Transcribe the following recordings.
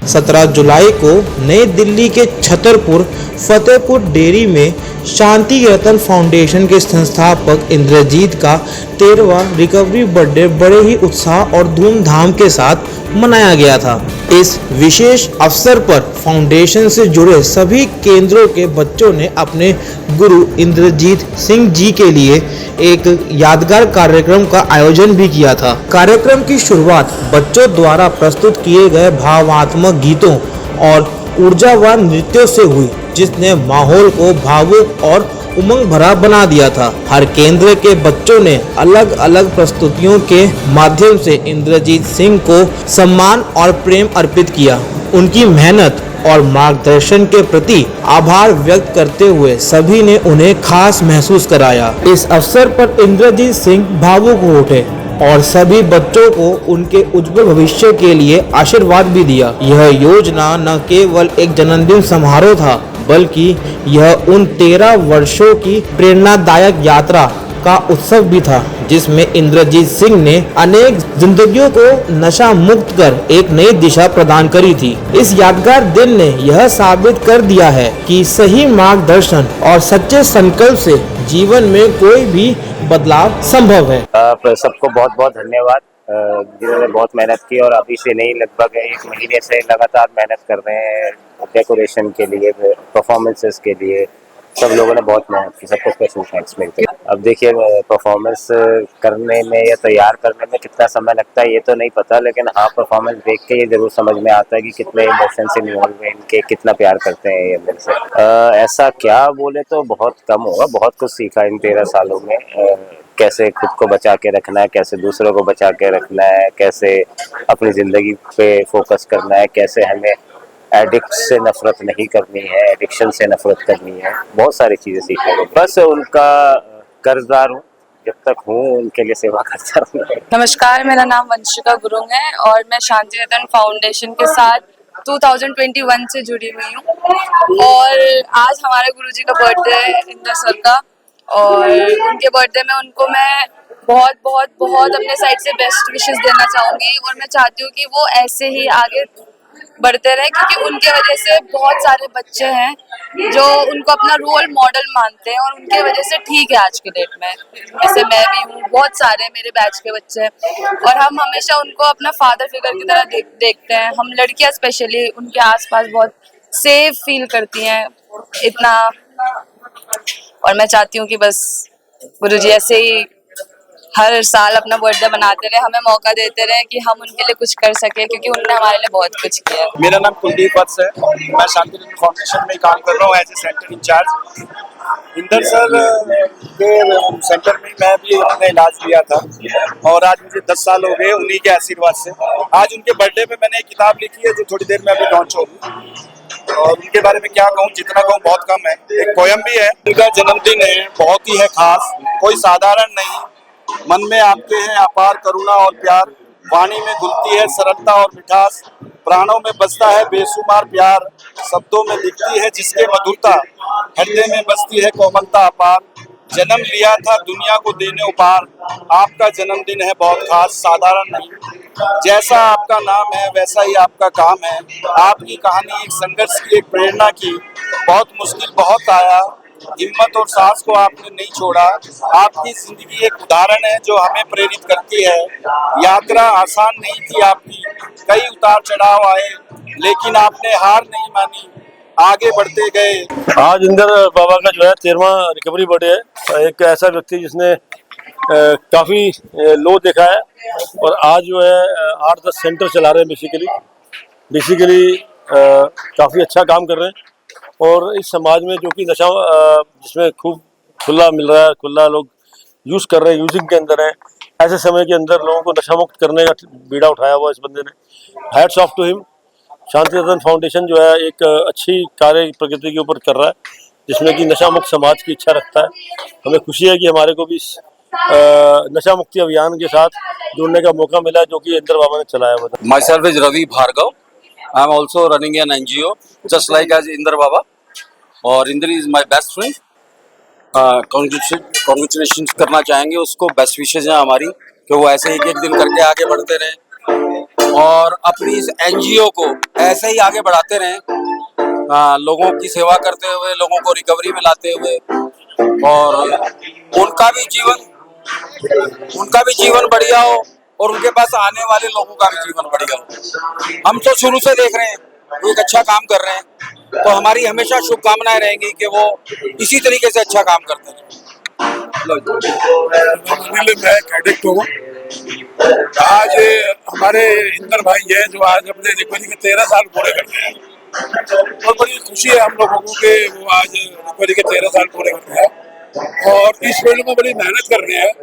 17 जुलाई को नई दिल्ली के छतरपुर फतेहपुर डेयरी में शांति रतन फाउंडेशन के संस्थापक इंद्रजीत का 13वां रिकवरी बर्थडे बड़े ही उत्साह और धूमधाम के साथ मनाया गया था। इस विशेष अवसर पर फाउंडेशन से जुड़े सभी केंद्रों के बच्चों ने अपने गुरु इंद्रजीत सिंह जी के लिए एक यादगार कार्यक्रम का आयोजन भी किया था। कार्यक्रम की शुरुआत बच्चों द्वारा प्रस्तुत किए गए भावात्मक गीतों और ऊर्जावान नृत्यों से हुई, जिसने माहौल को भावुक और उमंग भरा बना दिया था। हर केंद्र के बच्चों ने अलग अलग प्रस्तुतियों के माध्यम से इंद्रजीत सिंह को सम्मान और प्रेम अर्पित किया। उनकी मेहनत और मार्गदर्शन के प्रति आभार व्यक्त करते हुए सभी ने उन्हें खास महसूस कराया। इस अवसर पर इंद्रजीत सिंह भावुक हो उठे और सभी बच्चों को उनके उज्जवल भविष्य के लिए आशीर्वाद भी दिया। यह योजना न केवल एक जन्मदिन समारोह था, बल्कि यह उन 13 वर्षों की प्रेरणादायक यात्रा का उत्सव भी था, जिसमें इंद्रजीत सिंह ने अनेक जिंदगियों को नशा मुक्त कर एक नई दिशा प्रदान करी थी। इस यादगार दिन ने यह साबित कर दिया है कि सही मार्गदर्शन और सच्चे संकल्प से जीवन में कोई भी बदलाव संभव है। सबको बहुत बहुत धन्यवाद जिन्होंने बहुत मेहनत की और अभी से नहीं लगभग 1 महीने से लगातार मेहनत कर रहे हैं डेकोरेशन के लिए, परफॉर्मेंसेस के लिए। सब लोगों ने बहुत मेहनत की, सबको स्पेशल थैंक्स मिलते हैं। अब देखिए परफॉर्मेंस करने में या तैयार करने में कितना समय लगता है ये तो नहीं पता, लेकिन हाँ परफॉर्मेंस देख के ये जरूर समझ में आता है कि कितने इमोशंस इन्वॉल्व हैं इनके, कितना प्यार करते हैं ये अंदर से। ऐसा क्या बोले तो बहुत कम होगा। बहुत कुछ सीखा इन 13 सालों में। कैसे खुद को बचा के रखना है, कैसे दूसरों को बचा के रखना है, कैसे अपनी ज़िंदगी पे फोकस करना है, कैसे हमें एडिक्ट से नफरत नहीं करनी है, एडिक्शन से नफरत करनी है। बहुत सारी चीज़ें सीखने को, बस उनका कर्जदार हूँ, जब तक हूँ उनके लिए सेवा करता रहूँगा। नमस्कार, मेरा नाम वंशिका गुरुंग है और मैं शांति रतन फाउंडेशन के साथ 2021 से जुड़ी हुई हूँ। और आज हमारे गुरुजी का बर्थडे है, इंद्र सर का, और उनके बर्थडे में उनको मैं बहुत बहुत बहुत अपने साइड से बेस्ट विशेस देना चाहूँगी। और मैं चाहती हूँ कि वो ऐसे ही आगे बढ़ते रहे, क्योंकि उनके वजह से बहुत सारे बच्चे हैं जो उनको अपना रोल मॉडल मानते हैं और उनके वजह से ठीक है आज के डेट में। जैसे मैं भी हूँ, बहुत सारे मेरे बैच के बच्चे हैं और हम हमेशा उनको अपना फादर फिगर की तरह देखते हैं। हम लड़कियां स्पेशली उनके आसपास बहुत सेफ फील करती हैं इतना। और मैं चाहती हूँ कि बस गुरुजी ऐसे ही हर साल अपना बर्थडे बनाते रहे, हमें मौका देते रहे कि हम उनके लिए कुछ कर सके, क्योंकि उन्होंने हमारे लिए बहुत कुछ किया। मेरा नाम कुलदीप वत्स है, मैं शांति रतन फाउंडेशन में काम कर रहा हूँ as a centre incharge. Inder sir के सेंटर में मैं भी अपना इलाज लिया था और आज मुझे 10 साल हो गए उन्हीं के आशीर्वाद से। आज उनके बर्थडे पे मैंने एक किताब लिखी है जो थोड़ी देर में अभी लॉन्च होगी, और उनके बारे में क्या कहूँ, जितना कहूँ बहुत कम है। एक पोयम भी है, उनका जन्मदिन है, बहुत ही है खास, कोई साधारण नहीं। मन में आपके हैं अपार करुणा और प्यार, वाणी में घुलती है सरलता और मिठास, प्राणों में बसता है बेशुमार प्यार, शब्दों में दिखती है जिसके मधुरता, हृदय में बसती है कोमलता अपार। जन्म लिया था दुनिया को देने उपहार, आपका जन्मदिन है बहुत खास, साधारण नहीं। जैसा आपका नाम है वैसा ही आपका काम है, आपकी कहानी एक संघर्ष की, एक प्रेरणा की। बहुत मुश्किल बहुत आया, हिम्मत और साहस को आपने नहीं छोड़ा। आपकी जिंदगी एक उदाहरण है जो हमें प्रेरित करती है। यात्रा आसान नहीं थी आपकी, कई उतार चढ़ाव आए, लेकिन आपने हार नहीं मानी, आगे बढ़ते गए। आज इंदर बाबा का जो है 13वां रिकवरी बर्थडे है। एक ऐसा व्यक्ति जिसने काफ़ी लो देखा है और आज जो है 8-10 सेंटर चला रहे हैं। बेसिकली काफ़ी अच्छा काम कर रहे हैं। और इस समाज में जो कि नशा जिसमें खूब खुला मिल रहा है, खुला लोग यूज़ कर रहे हैं, यूजिंग के अंदर है, ऐसे समय के अंदर लोगों को नशा मुक्त करने का बीड़ा उठाया हुआ इस बंदे ने। Hats off to him. Shanti Ratan foundation जो है एक अच्छी कार्य प्रकृति के ऊपर कर रहा है, जिसमें कि नशा मुक्त समाज की इच्छा रखता है। हमें खुशी है कि हमारे को भी इस नशा मुक्ति अभियान के साथ जुड़ने का मौका मिला, जो कि इंदर बाबा ने चलाया हुआ था। Myself is Ravi Bhargav. I am also running an NGO just like as Inder Baba, और Inder is my best friend. Congratulation करना चाहेंगे उसको, बेस्ट विशेज हैं हमारी कि वो ऐसे एक एक दिन करके आगे बढ़ते रहे। और अपनी इस एनजीओ को ऐसे ही आगे बढ़ाते रहें, लोगों की सेवा करते हुए, लोगों को रिकवरी में लाते हुए, और उनका भी जीवन बढ़िया हो और उनके पास आने वाले लोगों का भी जीवन बढ़िया हो। हम तो शुरू से देख रहे हैं वो एक अच्छा काम कर रहे हैं, तो हमारी हमेशा शुभकामनाएं रहेंगी कि वो इसी तरीके से अच्छा काम करते हैं। मैं कैडेट हूँ। आज हमारे इंदर भाई है जो आज अपने रिकवरी के 13 साल पूरे करते हैं, और बड़ी खुशी है हम लोगों को कि वो आज रिकवरी के 13 साल पूरे करते हैं और इस फील्ड में बड़ी मेहनत कर रहे हैं।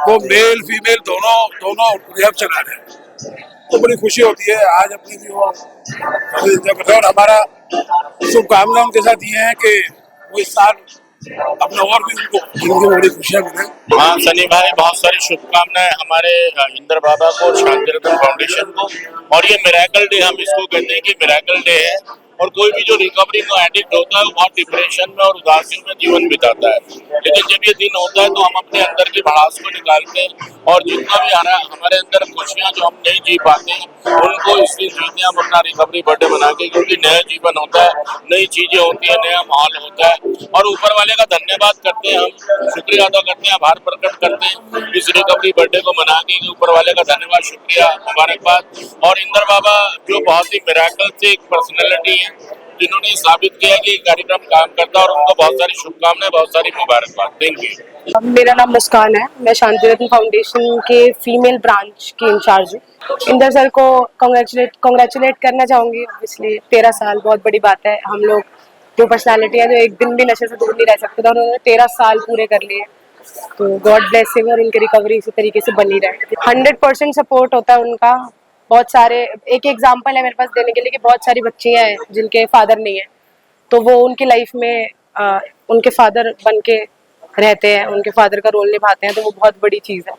वो मेल फीमेल दोनों रिहैब चला रहे हैं, तो बड़ी खुशी होती है आज अपनी भी वो करते हैं। और हमारा शुभकामना उनके साथ ये है कि वो इस साल अपना और भी उनको जिंदगी में बड़ी खुशियाँ मिले। हाँ सनी भाई, बहुत सारी शुभकामनाएं हमारे इंदर बाबा को, शांति रतन फाउंडेशन को। और ये मिरेकल डे हम इसको कहते हैं कि मिरेकल डे है, और कोई भी जो रिकवरी में एडिक्ट होता है वो बहुत डिप्रेशन में और उदासी में जीवन बिताता है, लेकिन जब ये दिन होता है तो हम अपने अंदर की भड़ास को निकालते हैं और जितना भी हमारे अंदर खुशियाँ जो हम नहीं जी पाते हैं उनको इस दिन जीते हम अपना रिकवरी बर्थडे मना के, क्योंकि नया जीवन होता है, नई चीजें होती है, नया माहौल होता है, और ऊपर वाले का धन्यवाद करते हैं, हम शुक्रिया अदा करते हैं, आभार प्रकट करते हैं इस रिकवरी बर्थडे को मना के। ऊपर वाले का धन्यवाद, शुक्रिया, मुबारकबाद। और इंदर बाबा जो बहुत ही मिरेकल से एक पर्सनैलिटी है जिन्होंने साबित किया कि कार्यक्रम काम करता है, और उनको बहुत सारी शुभकामनाएं, बहुत सारी मुबारकबाद। Thank you. मेरा नाम मुस्कान है, मैं शांति रत्न फाउंडेशन के फीमेल ब्रांच की इंचार्ज हूँ। इंदर सर को कॉन्ग्रेचुलेट करना चाहूँगी। ऑब्वियसली 13 साल बहुत बड़ी बात है। हम लोग जो पर्सनालिटी है जो एक दिन भी नशे से दूर नहीं रह सकते थे, उन्होंने 13 साल पूरे कर लिए, तो गॉड ब्लेस हिम और उनकी रिकवरी इसी तरीके से बनी रहे। 100% सपोर्ट होता है उनका। बहुत सारे एक एग्जाम्पल है मेरे पास देने के लिए कि बहुत सारी बच्चियाँ हैं जिनके फादर नहीं है, तो वो उनकी लाइफ में उनके फादर बन के रहते हैं, उनके फादर का रोल निभाते हैं, तो वो बहुत बड़ी चीज़ है।